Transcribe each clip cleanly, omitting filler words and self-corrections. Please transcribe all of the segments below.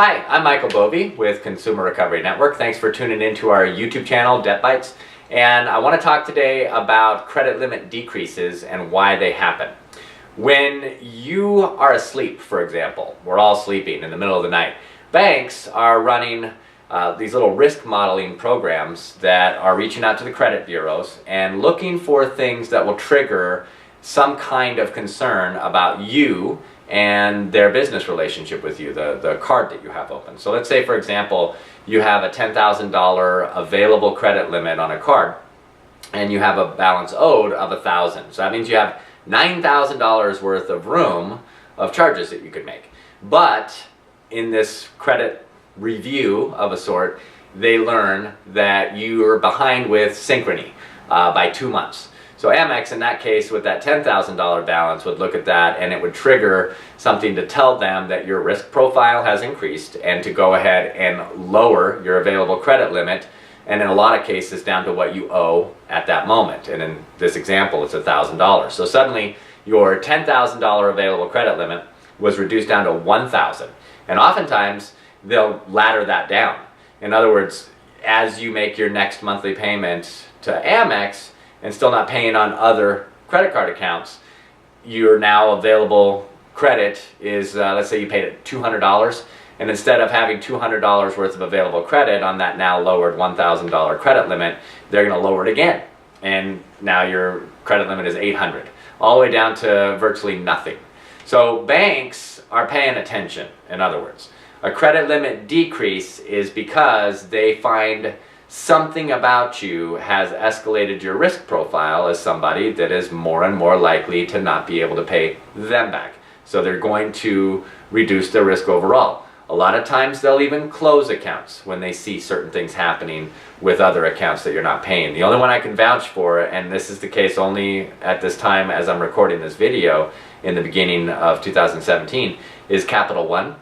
Hi, I'm Michael Bovee with Consumer Recovery Network. Thanks for tuning into our YouTube channel, DebtBytes. And I want to talk today about credit limit decreases and why they happen. When you are asleep, for example, we're all sleeping in the middle of the night, banks are running these little risk modeling programs that are reaching out to the credit bureaus and looking for things that will trigger some kind of concern about you and their business relationship with you, the card that you have open. So let's say, for example, you have a $10,000 available credit limit on a card and you have a balance owed of $1,000. So that means you have $9,000 worth of room of charges that you could make. But in this credit review of a sort, they learn that you are behind with Synchrony by 2 months. So Amex, in that case, with that $10,000 balance, would look at that and it would trigger something to tell them that your risk profile has increased and to go ahead and lower your available credit limit, and in a lot of cases down to what you owe at that moment. And in this example, it's $1,000. So suddenly your $10,000 available credit limit was reduced down to $1,000. And oftentimes they'll ladder that down. In other words, as you make your next monthly payment to Amex, and still not paying on other credit card accounts, your now available credit is, let's say you paid it $200, and instead of having $200 worth of available credit on that now lowered $1,000 credit limit, they're going to lower it again. And now your credit limit is $800, all the way down to virtually nothing. So banks are paying attention, in other words. A credit limit decrease is because they find something about you has escalated your risk profile as somebody that is more and more likely to not be able to pay them back. So they're going to reduce their risk overall. A lot of times they'll even close accounts when they see certain things happening with other accounts that you're not paying. The only one I can vouch for, and this is the case only at this time as I'm recording this video in the beginning of 2017, is Capital One.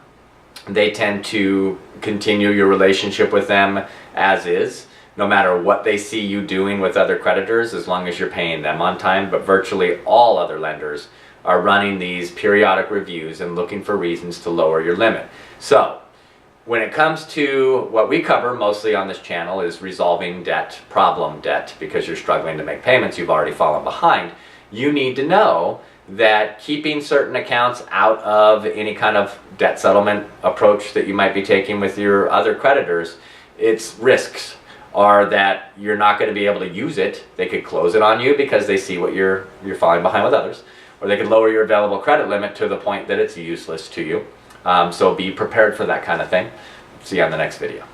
They tend to continue your relationship with them as is, no matter what they see you doing with other creditors, as long as you're paying them on time. But virtually all other lenders are running these periodic reviews and looking for reasons to lower your limit. So when it comes to what we cover mostly on this channel is resolving debt, problem debt, because you're struggling to make payments, you've already fallen behind, you need to know that keeping certain accounts out of any kind of debt settlement approach that you might be taking with your other creditors, its risks are that you're not going to be able to use it. They could close it on you because they see what you're falling behind with others, or they could lower your available credit limit to the point that it's useless to you. So be prepared for that kind of thing. See you on the next video.